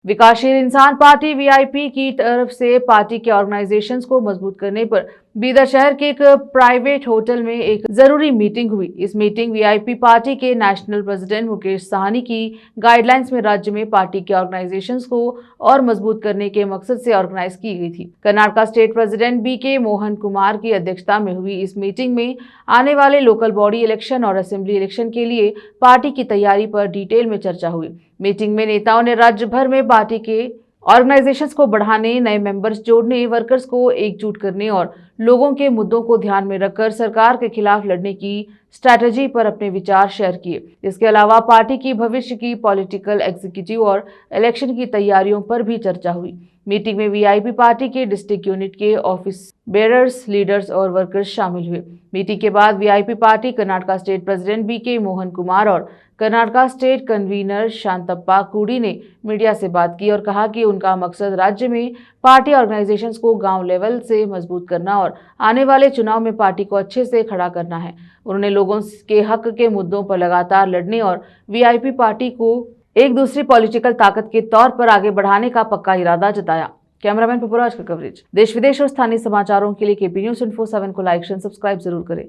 विकासशील इंसान party VIP की तरफ से पार्टी के ऑर्गेनाइजेशंस को मजबूत करने पर बीदर शहर के एक प्राइवेट होटल में एक जरूरी मीटिंग हुई। इस मीटिंग वीआईपी पार्टी के नेशनल प्रेसिडेंट मुकेश साहनी की गाइडलाइंस में राज्य में पार्टी के ऑर्गेनाइजेशंस को और मजबूत करने के मकसद से ऑर्गेनाइज की गई थी। Karnataka state president BK Mohan Kumar की अध्यक्षता में हुई इस मीटिंग में आने वाले लोकल बॉडी इलेक्शन और असेंबली इलेक्शन के लिए पार्टी की तैयारी पर डिटेल में चर्चा हुई। मीटिंग में नेताओं ने राज्य भर में पार्टी के ऑर्गेनाइजेशंस को बढ़ाने, नए मेंबर्स जोड़ने, वर्कर्स को एकजुट करने और लोगों के मुद्दों को ध्यान में रखकर सरकार के खिलाफ लड़ने की स्ट्रैटेजी पर अपने विचार शेयर किए। इसके अलावा पार्टी की भविष्य की पॉलिटिकल, एग्जीक्यूटिव और इलेक्शन की तैयारियों पर भी चर्चा हुई। मीटिंग में वीआईपी पार्टी के डिस्ट्रिक्ट यूनिट के ऑफिस बेरर्स, लीडर्स और वर्कर्स शामिल हुए। मीटिंग के बाद VIP party Karnataka state president BK Mohan Kumar और कर्नाटक स्टेट कन्वीनर शांतप्पा कूडी ने मीडिया से बात की और कहा कि उनका मकसद राज्य में पार्टी ऑर्गेनाइजेशंस को गांव लेवल से मजबूत करना और आने वाले चुनाव में पार्टी को अच्छे से खड़ा करना है। उन्होंने लोगों के हक के मुद्दों पर लगातार लड़ने और वीआईपी पार्टी को एक दूसरी पॉलिटिकल ताकत के तौर पर आगे बढ़ाने का पक्का इरादा जताया। कैमरामैन पपुराज का कवरेज। देश विदेश और स्थानीय समाचारों के लिए केपी न्यूज़ इन्फो 7 को लाइक एंड सब्सक्राइब जरूर करें।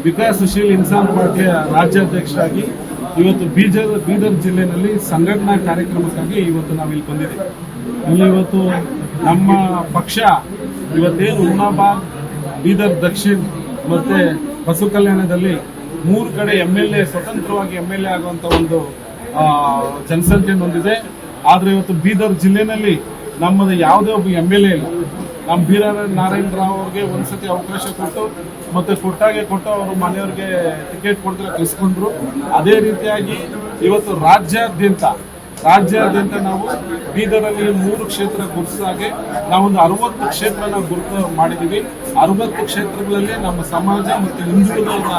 ವಿಕಾಸಶೀಲ ಇನ್ಸಾನ್ ಪಾರ್ಟಿಯ ರಾಜ್ಯಾಧ್ಯಕ್ಷರಾಗಿ ಇವತ್ತು ಬೀದರ್ ಜಿಲ್ಲೆಯಲ್ಲಿ ಸಂಘಟನಾ ಕಾರ್ಯಕ್ರಮಕ್ಕಾಗಿ ಇವತ್ತು ನಾವು ಇಲ್ಲಿ ಬಂದಿದ್ದೇವೆ। ಇಲ್ಲಿ ಇವತ್ತು ನಮ್ಮ ಪಕ್ಷ ಇವತ್ತೇನು ಹುಮನಾಬಾದ್, ಬೀದರ್ ದಕ್ಷಿಣ ಮತ್ತೆ ಬಸವ ಕಲ್ಯಾಣದಲ್ಲಿ 3 ಕಡೆ ಎಂಎಲ್ಎ ಸ್ವತಂತ್ರವಾಗಿ ಎಂಎಲ್ಎ ಆಗುವಂತ ಒಂದು ಜನಸಂಖ್ಯೆ ಹೊಂದಿದೆ। ಆದ್ರೆ ಇವತ್ತು ಬೀದರ್ ಜಿಲ್ಲೆನಲ್ಲಿ ನಮ್ಮದು ಯಾವುದೇ ಒಬ್ಬ ಎಂಎಲ್ಎ ಇಲ್ಲ। ನಮ್ಮ ನಾರಾಯಣ ರಾವ್ ಅವರಿಗೆ ಒಂದ್ಸತಿ ಅವಕಾಶ ಕೊಟ್ಟು ಮತ್ತೆ ಕೊಟ್ಟು ಅವರು ಮನೆಯವರಿಗೆ ಟಿಕೆಟ್ ಕೊಡ್ತಾರೆ ಕಳಿಸ್ಕೊಂಡ್ರು। ಅದೇ ರೀತಿಯಾಗಿ ಇವತ್ತು ರಾಜ್ಯಾದ್ಯಂತ ನಾವು ಬೀದರಲ್ಲಿ 3 ಕ್ಷೇತ್ರ ಗುರುತಿಸಾಗೆ ನಾವೊಂದು 60 ಕ್ಷೇತ್ರ ನಾವು ಗುರುತು ಮಾಡಿದೀವಿ। 60 ಕ್ಷೇತ್ರಗಳಲ್ಲಿ ನಮ್ಮ ಸಮಾಜ ಮತ್ತು ಹಿಂದುಳಿದ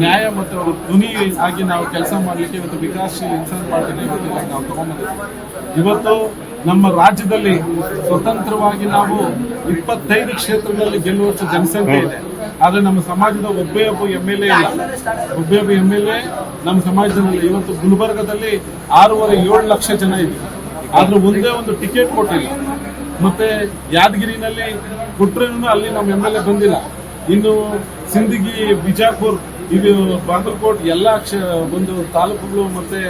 ನ್ಯಾಯ ಮತ್ತು ಅವರ ಧ್ವನಿ ಆಗಿ ನಾವು ಕೆಲಸ ಮಾಡಲಿಕ್ಕೆ ಇವತ್ತು ವಿಕಾಸಶೀಲ ಇನ್ಸಾನ್ ಪಾರ್ಟಿನ ನಾವು ತಗೊಂಡಿದ್ದೀವಿ। ಇವತ್ತು ನಮ್ಮ ರಾಜ್ಯದಲ್ಲಿ ಸ್ವತಂತ್ರವಾಗಿ ನಾವು 25 ಕ್ಷೇತ್ರಗಳಲ್ಲಿ ಗೆಲ್ಲುವಷ್ಟು ಜನಸಂಖ್ಯೆ ಇದೆ। ಆದ್ರೆ ನಮ್ಮ ಸಮಾಜದ ಒಬ್ಬ ಎಂಎಲ್ಎ ಇಲ್ಲ, ಒಬ್ಬ ಎಂಎಲ್ಎ ನಮ್ಮ ಸಮಾಜದಲ್ಲಿ ಇವತ್ತು ಗುಲ್ಬರ್ಗದಲ್ಲಿ 6.5-7 ಲಕ್ಷ ಜನ ಇದೆ, ಆದ್ರೆ ಒಂದೇ ಒಂದು ಟಿಕೆಟ್ ಕೊಟ್ಟಿಲ್ಲ। ಮತ್ತೆ ಯಾದಗಿರಿನಲ್ಲಿ ಕೊಟ್ಟರೇನು ಅಲ್ಲಿ ನಮ್ಮ ಎಂಎಲ್ಎ ಬಂದಿಲ್ಲ। ಇನ್ನು ಸಿಂದಗಿ, ಬಿಜಾಪುರ್, ಇದು ಬಾಗಲಕೋಟ್ ಎಲ್ಲ ಒಂದು ತಾಲೂಕುಗಳು ಮತ್ತೆ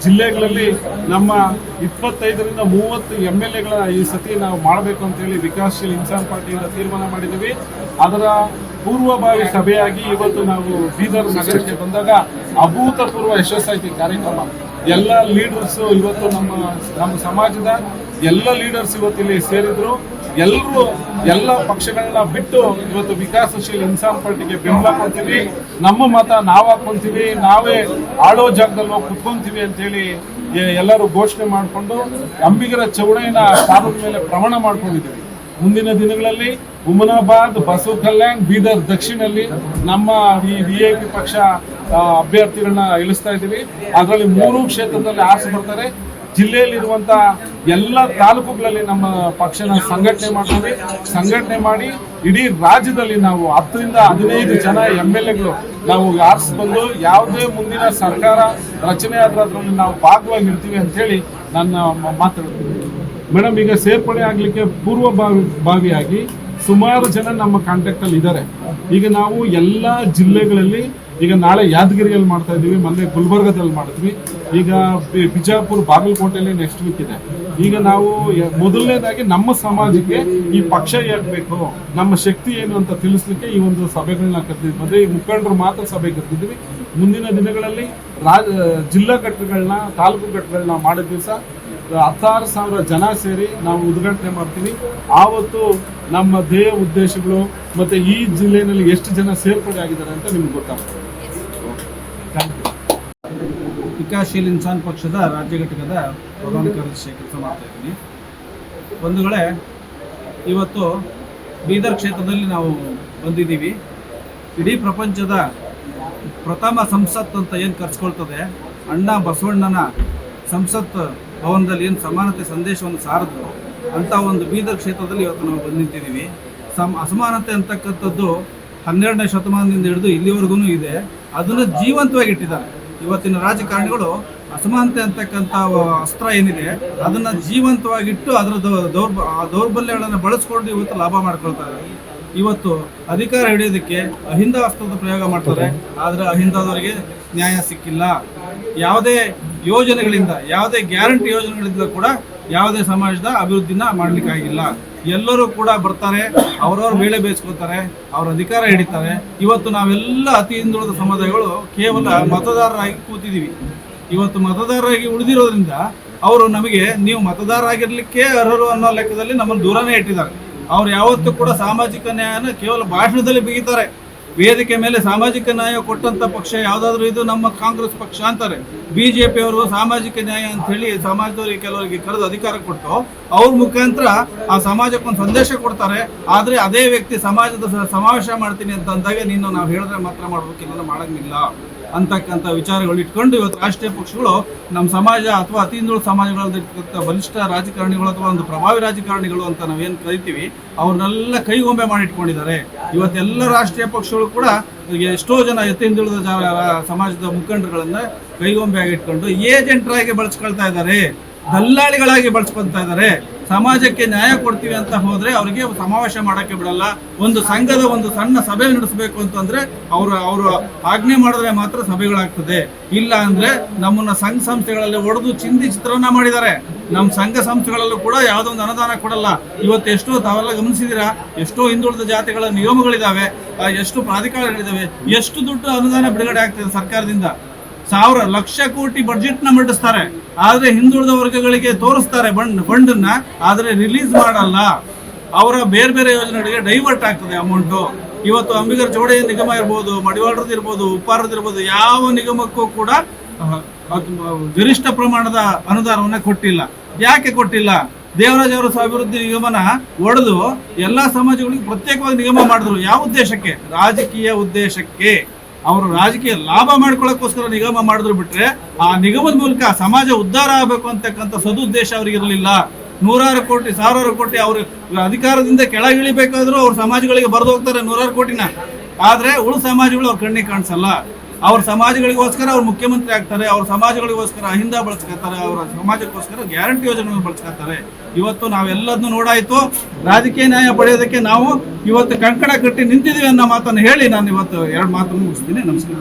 ಜಿಲ್ಲೆಗಳಲ್ಲಿ ನಮ್ಮ 25ರಿಂದ 30 ಎಂಎಲ್ಎಗಳ ಈ ಸತಿ ನಾವು ಮಾಡಬೇಕು ಅಂತ ಹೇಳಿ ವಿಕಾಸಶೀಲ ಇನ್ಸಾನ್ ಪಾರ್ಟಿಯಿಂದ ತೀರ್ಮಾನ ಮಾಡಿದ್ದೀವಿ। ಅದರ ಪೂರ್ವಭಾವಿ ಸಭೆಯಾಗಿ ಇವತ್ತು ನಾವು ಬೀದರ್ ನಗರಕ್ಕೆ ಬಂದಾಗ ಅಭೂತಪೂರ್ವ ಯಶಸ್ಸಾಯ್ತು ಕಾರ್ಯಕ್ರಮ। ಎಲ್ಲ ಲೀಡರ್ಸ್ ಇವತ್ತು ನಮ್ಮ ಸಮಾಜದ ಎಲ್ಲ ಲೀಡರ್ಸ್ ಇವತ್ತಿಲ್ಲಿ ಸೇರಿದ್ರು। ಎಲ್ಲ ಪಕ್ಷಗಳನ್ನ ಬಿಟ್ಟು ಇವತ್ತು ವಿಕಾಸಶೀಲ ಇನ್ಸಾನ್ ಪಾರ್ಟಿಗೆ ಬೆಂಬಲ ಕೊಡ್ತೀವಿ, ನಮ್ಮ ಮತ ನಾವು ಹಾಕೊಂತೀವಿ, ನಾವೇ ಆಳೋ ಜಾಗದಲ್ಲಿ ಹೋಗಿ ಕುತ್ಕೊಂತೀವಿ ಅಂತ ಹೇಳಿ ಎಲ್ಲರೂ ಘೋಷಣೆ ಮಾಡಿಕೊಂಡು ಅಂಬಿಗರ ಚೌಡಯ್ಯನ ಕಾನೂನು ಮೇಲೆ ಪ್ರಮಾಣ ಮಾಡ್ಕೊಂಡಿದ್ದೀವಿ। ಮುಂದಿನ ದಿನಗಳಲ್ಲಿ ಹುಮನಾಬಾದ್, ಬಸವ ಕಲ್ಯಾಣ್, ಬೀದರ್ ದಕ್ಷಿಣಲ್ಲಿ ನಮ್ಮ ಈ ವಿಐಪಿ ಪಕ್ಷ ಅಭ್ಯರ್ಥಿಗಳನ್ನ ಇಳಿಸ್ತಾ ಇದ್ದೀವಿ। ಅದರಲ್ಲಿ 3 ಕ್ಷೇತ್ರದಲ್ಲಿ ಆರಿಸಿ ಬರ್ತಾರೆ। ಜಿಲ್ಲೆಯಲ್ಲಿರುವಂತಹ ಎಲ್ಲ ತಾಲೂಕುಗಳಲ್ಲಿ ನಮ್ಮ ಪಕ್ಷನ ಸಂಘಟನೆ ಮಾಡಿ ಇಡೀ ರಾಜ್ಯದಲ್ಲಿ ನಾವು 10ರಿಂದ 15 ಜನ ಎಂಎಲ್ಎಗಳು ನಾವು ಆರಿಸಿ ಬಂದು ಯಾವುದೇ ಮುಂದಿನ ಸರ್ಕಾರ ರಚನೆ ಆದ್ರೆ ಅದರಲ್ಲಿ ನಾವು ಭಾಗವಾಗಿರ್ತೀವಿ ಅಂತ ಹೇಳಿ ನನ್ನ ಮಾತಾಡ್ತೀನಿ। ಮೇಡಮ್, ಈಗ ಸೇರ್ಪಡೆ ಆಗ್ಲಿಕ್ಕೆ ಪೂರ್ವಭಾವಿಯಾಗಿ ಸುಮಾರು ಜನ ನಮ್ಮ ಕಾಂಟ್ಯಾಕ್ಟ್ ಅಲ್ಲಿ ಇದ್ದಾರೆ। ಈಗ ನಾವು ಎಲ್ಲ ಜಿಲ್ಲೆಗಳಲ್ಲಿ ಈಗ ನಾಳೆ ಯಾದಗಿರಿಯಲ್ಲಿ ಮಾಡ್ತಾ ಇದೀವಿ, ಮೊನ್ನೆ ಗುಲ್ಬರ್ಗದಲ್ಲಿ ಮಾಡ್ತೀವಿ, ಈಗ ಬಿಜಾಪುರ, ಬಾಗಲಕೋಟೆಯಲ್ಲಿ ನೆಕ್ಸ್ಟ್ ವೀಕ್ ಇದೆ। ಈಗ ನಾವು ಮೊದಲನೇದಾಗಿ ನಮ್ಮ ಸಮಾಜಕ್ಕೆ ಈ ಪಕ್ಷ ಯಾಕಬೇಕು, ನಮ್ಮ ಶಕ್ತಿ ಏನು ಅಂತ ತಿಳಿಸ್ಲಿಕ್ಕೆ ಈ ಒಂದು ಸಭೆಗಳನ್ನ ಕರೆದಿದ್ವಿ। ಮತ್ತೆ ಈ ಮುಖಂಡರು ಮಾತ್ರ ಸಭೆ ಕರೆದಿದ್ವಿ। ಮುಂದಿನ ದಿನಗಳಲ್ಲಿ ಜಿಲ್ಲಾ ಘಟ್ಟಗಳನ್ನ, ತಾಲೂಕು ಘಟ್ಟಗಳನ್ನ ಮಾಡಿದ ದಿವಸ 16,000 ಜನ ಸೇರಿ ನಾವು ಉದ್ಘಾಟನೆ ಮಾಡ್ತೀವಿ। ಆವತ್ತು ನಮ್ಮ ಧ್ಯೇಯ ಉದ್ದೇಶಗಳು ಮತ್ತೆ ಈ ಜಿಲ್ಲೆಯಲ್ಲಿ ಎಷ್ಟು ಜನ ಸೇರ್ಪಡೆ ಆಗಿದ್ದಾರೆ ಅಂತ ನಿಮ್ಗೆ ಗೊತ್ತಾಗ್ತದೆ। ವಿಕಾಸಶೀಲ ಇನ್ಸಾನ್ ಪಕ್ಷದ ರಾಜ್ಯ ಘಟಕದ ಪ್ರಧಾನ ಕಾರ್ಯದರ್ಶಿ ಕೆಲಸ ಮಾಡ್ತಾ ಇದ್ದೀನಿ। ಬಂಧುಗಳೇ, ಇವತ್ತು ಬೀದರ್ ಕ್ಷೇತ್ರದಲ್ಲಿ ನಾವು ಬಂದಿದ್ದೀವಿ। ಇಡೀ ಪ್ರಪಂಚದ ಪ್ರಥಮ ಸಂಸತ್ ಅಂತ ಏನು ಕರೆಸ್ಕೊಳ್ತದೆ, ಅಣ್ಣ ಬಸವಣ್ಣನ ಸಂಸತ್ ಭವನದಲ್ಲಿ ಏನು ಸಮಾನತೆ ಸಂದೇಶವನ್ನು ಸಾರಿದ್ರು ಅಂತ ಒಂದು ಬೀದರ್ ಕ್ಷೇತ್ರದಲ್ಲಿ ಇವತ್ತು ನಾವು ಬಂದಿದ್ದೀವಿ। ಅಸಮಾನತೆ ಅಂತಕ್ಕಂಥದ್ದು 12ನೇ ಶತಮಾನದಿಂದ ಹಿಡಿದು ಇಲ್ಲಿವರೆಗೂ ಇದೆ, ಅದನ್ನು ಜೀವಂತವಾಗಿ ಇಟ್ಟಿದ್ದಾರೆ। ಇವತ್ತಿನ ರಾಜಕಾರಣಿಗಳು ಅಸಮಾನತೆ ಅಂತಕ್ಕಂಥ ಅಸ್ತ್ರ ಏನಿದೆ ಅದನ್ನ ಜೀವಂತವಾಗಿಟ್ಟು ಅದರ ದೌರ್ಬಲ್ಯಗಳನ್ನು ಬಳಸ್ಕೊಂಡು ಇವತ್ತು ಲಾಭ ಮಾಡ್ಕೊಳ್ತಾರೆ. ಇವತ್ತು ಅಧಿಕಾರ ಹಿಡಿಯೋದಕ್ಕೆ ಅಹಿಂದ ಅಸ್ತ್ರದ ಪ್ರಯೋಗ ಮಾಡ್ತಾರೆ, ಆದರೆ ಅಹಿಂದದವರಿಗೆ ನ್ಯಾಯ ಸಿಕ್ಕಿಲ್ಲ. ಯಾವುದೇ ಯೋಜನೆಗಳಿಂದ, ಯಾವುದೇ ಗ್ಯಾರಂಟಿ ಯೋಜನೆಗಳಿಂದ ಕೂಡ ಯಾವುದೇ ಸಮಾಜದ ಅಭಿವೃದ್ಧಿನ ಮಾಡ್ಲಿಕ್ಕಾಗಿಲ್ಲ. ಎಲ್ಲರೂ ಕೂಡ ಬರ್ತಾರೆ, ಅವರವ್ರ ಬೇಳೆ ಬೇಯಿಸ್ಕೊತಾರೆ, ಅವ್ರ ಅಧಿಕಾರ ಹಿಡಿತಾರೆ. ಇವತ್ತು ನಾವೆಲ್ಲ ಅತಿ ಹಿಂದುಳಿದ ಸಮುದಾಯಗಳು ಕೇವಲ ಮತದಾರರಾಗಿ ಕೂತಿದ್ದೀವಿ. ಇವತ್ತು ಮತದಾರರಾಗಿ ಉಳಿದಿರೋದ್ರಿಂದ ಅವರು ನಮಗೆ ನೀವು ಮತದಾರರಾಗಿರ್ಲಿಕ್ಕೆ ಅರ್ಹರು ಅನ್ನೋ ಲೆಕ್ಕದಲ್ಲಿ ನಮ್ಮನ್ನು ದೂರನೇ ಇಟ್ಟಿದ್ದಾರೆ. ಅವ್ರು ಯಾವತ್ತೂ ಕೂಡ ಸಾಮಾಜಿಕ ನ್ಯಾಯನ ಕೇವಲ ಭಾಷಣದಲ್ಲಿ ಬಿಗಿತಾರೆ. ವೇದಿಕೆ ಮೇಲೆ ಸಾಮಾಜಿಕ ನ್ಯಾಯ ಕೊಟ್ಟಂತ ಪಕ್ಷ ಯಾವುದಾದ್ರೂ ಇದು ನಮ್ಮ ಕಾಂಗ್ರೆಸ್ ಪಕ್ಷ ಅಂತಾರೆ. ಬಿಜೆಪಿ ಅವರು ಸಾಮಾಜಿಕ ನ್ಯಾಯ ಅಂತ ಹೇಳಿ ಸಮಾಜದವರಿಗೆ ಕೆಲವರಿಗೆ ಕರೆದು ಅಧಿಕಾರ ಕೊಟ್ಟು ಅವ್ರ ಮುಖಾಂತರ ಆ ಸಮಾಜಕ್ಕೊಂದು ಸಂದೇಶ ಕೊಡ್ತಾರೆ. ಆದ್ರೆ ಅದೇ ವ್ಯಕ್ತಿ ಸಮಾಜದ ಸಮಾವೇಶ ಮಾಡ್ತೀನಿ ಅಂತ ಅಂದಾಗ ನೀನು ನಾವು ಹೇಳಿದ್ರೆ ಮಾತ್ರ ಮಾಡ್ಬೇಕಿಲ್ಲ, ಮಾಡಂಗಿಲ್ಲ ಅಂತಕ್ಕಂಥ ವಿಚಾರಗಳು ಇಟ್ಕೊಂಡು ಇವತ್ತು ರಾಷ್ಟ್ರೀಯ ಪಕ್ಷಗಳು ನಮ್ಮ ಸಮಾಜ ಅಥವಾ ಅತಿ ಹಿಂದುಳಿದ ಸಮಾಜಗಳಲ್ಲಿರ್ತಕ್ಕಂಥ ಬಲಿಷ್ಠ ರಾಜಕಾರಣಿಗಳು ಅಥವಾ ಒಂದು ಪ್ರಭಾವಿ ರಾಜಕಾರಣಿಗಳು ಅಂತ ನಾವೇನು ಕರಿತೀವಿ ಅವ್ರನ್ನೆಲ್ಲ ಕೈಗೊಂಬೆ ಮಾಡಿಟ್ಕೊಂಡಿದ್ದಾರೆ. ಇವತ್ತೆಲ್ಲ ರಾಷ್ಟ್ರೀಯ ಪಕ್ಷಗಳು ಕೂಡ ಎಷ್ಟೋ ಜನ ಅತಿ ಹಿಂದುಳಿದ ಸಮಾಜದ ಮುಖಂಡರುಗಳನ್ನ ಕೈಗೊಂಬೆಯಾಗಿ ಇಟ್ಕೊಂಡು ಏಜೆಂಟರಾಗಿ ಬಳಸ್ಕೊಳ್ತಾ ಇದ್ದಾರೆ, ದಲ್ಲಾಳಿಗಳಾಗಿ ಬಳಸ್ಕೊಳ್ತಾ ಇದ್ದಾರೆ. ಸಮಾಜಕ್ಕೆ ನ್ಯಾಯ ಕೊಡ್ತೀವಿ ಅಂತ ಹೋದ್ರೆ ಅವರಿಗೆ ಸಮಾವೇಶ ಮಾಡಕ್ಕೆ ಬಿಡಲ್ಲ. ಒಂದು ಸಂಘದ ಒಂದು ಸಣ್ಣ ಸಭೆ ನಡೆಸಬೇಕು ಅಂತಂದ್ರೆ ಅವರು ಆಜ್ಞೆ ಮಾಡಿದ್ರೆ ಮಾತ್ರ ಸಭೆಗಳಾಗ್ತದೆ. ಇಲ್ಲ ಅಂದ್ರೆ ನಮ್ಮನ್ನ ಸಂಘ ಸಂಸ್ಥೆಗಳಲ್ಲಿ ಒಡೆದು ಚಿಂದಿ ಚಿತ್ರಾನ್ನ ಮಾಡಿದ್ದಾರೆ. ನಮ್ಮ ಸಂಘ ಸಂಸ್ಥೆಗಳಲ್ಲೂ ಕೂಡ ಯಾವುದೋ ಒಂದು ಅನುದಾನ ಕೊಡಲ್ಲ. ಇವತ್ತು ಎಷ್ಟೋ ತಾವೆಲ್ಲ ಗಮನಿಸಿದಿರಾ, ಎಷ್ಟೋ ಹಿಂದುಳಿದ ಜಾತಿಗಳ ನಿಯಮಗಳಿದಾವೆ, ಎಷ್ಟು ಪ್ರಾಧಿಕಾರಗಳಿದಾವೆ, ಎಷ್ಟು ದುಡ್ಡು ಅನುದಾನ ಬಿಡುಗಡೆ ಆಗ್ತದೆ ಸರ್ಕಾರದಿಂದ. ಲಕ್ಷ ಕೋಟಿ ಬಡ್ಜೆಟ್ನ ಮಂಡಿಸ್ತಾರೆ, ಆದ್ರೆ ಹಿಂದುಳಿದ ವರ್ಗಗಳಿಗೆ ತೋರಿಸ್ತಾರೆ ಫಂಡನ್ನ, ಆದ್ರೆ ರಿಲೀಸ್ ಮಾಡಲ್ಲ. ಅವರ ಬೇರೆ ಬೇರೆ ಯೋಜನೆಗಳಿಗೆ ಡೈವರ್ಟ್ ಆಗ್ತದೆ ಅಮೌಂಟು. ಇವತ್ತು ಅಂಬಿಗರ ಚೌಡಯ್ಯ ನಿಗಮ ಇರ್ಬೋದು, ಮಡಿವಾಳರದ್ದು ಇರ್ಬೋದು, ಉಪ್ಪಾರದ್ದು ಇರ್ಬೋದು, ಯಾವ ನಿಗಮಕ್ಕೂ ಕೂಡ ಗರಿಷ್ಠ ಪ್ರಮಾಣದ ಅನುದಾನವನ್ನ ಕೊಟ್ಟಿಲ್ಲ. ಯಾಕೆ ಕೊಟ್ಟಿಲ್ಲ? ದೇವರಾಜ್ ಅವರ ಅಭಿವೃದ್ಧಿ ನಿಗಮನ ಒಡೆದು ಎಲ್ಲಾ ಸಮಾಜಗಳಿಗೆ ಪ್ರತ್ಯೇಕವಾಗಿ ನಿಗಮ ಮಾಡಿದ್ರು. ಯಾವ ಉದ್ದೇಶಕ್ಕೆ? ರಾಜಕೀಯ ಉದ್ದೇಶಕ್ಕೆ. ಅವರು ರಾಜಕೀಯ ಲಾಭ ಮಾಡ್ಕೊಳ್ಳೋಕ್ಕೋಸ್ಕರ ನಿಗಮ ಮಾಡಿದ್ರು ಬಿಟ್ರೆ ಆ ನಿಗಮದ ಮೂಲಕ ಸಮಾಜ ಉದ್ಧಾರ ಆಗಬೇಕು ಅಂತಕ್ಕಂಥ ಸದುದ್ದೇಶ ಅವ್ರಿಗೆ ಇರಲಿಲ್ಲ. ನೂರಾರು ಕೋಟಿ, ಸಾವಿರಾರು ಕೋಟಿ ಅವರು ಅಧಿಕಾರದಿಂದ ಕೆಳಗಿಳಿಬೇಕಾದ್ರೂ ಅವ್ರ ಸಮಾಜಗಳಿಗೆ ಬರೆದು ಹೋಗ್ತಾರೆ ನೂರಾರು ಕೋಟಿನ. ಆದ್ರೆ ಉಳು ಸಮಾಜಗಳು ಅವ್ರ ಕಣ್ಣಿಗೆ ಕಾಣಿಸಲ್ಲ. ಅವ್ರ ಸಮಾಜಗಳಿಗೋಸ್ಕರ ಅವ್ರು ಮುಖ್ಯಮಂತ್ರಿ ಆಗ್ತಾರೆ, ಅವ್ರ ಸಮಾಜಗಳಿಗೋಸ್ಕರ ಅಹಿಂದ ಬಳಸ್ಕೊತಾರೆ, ಅವರ ಸಮಾಜಕ್ಕೋಸ್ಕರ ಗ್ಯಾರಂಟಿ ಯೋಜನೆಗಳು ಬಳಸ್ಕೊತಾರೆ. ಇವತ್ತು ನಾವೆಲ್ಲದನ್ನು ನೋಡಾಯ್ತು. ರಾಜಕೀಯ ನ್ಯಾಯ ಪಡೆಯೋದಕ್ಕೆ ನಾವು ಇವತ್ತು ಕಂಕಣ ಕಟ್ಟಿ ನಿಂತಿದ್ದೀವಿ ಅನ್ನೋ ಮಾತನ್ನು ಹೇಳಿ ನಾನು ಇವತ್ತು 2 ಮಾತನ್ನು ಮುಗಿಸ್ತೀನಿ. ನಮಸ್ಕಾರ.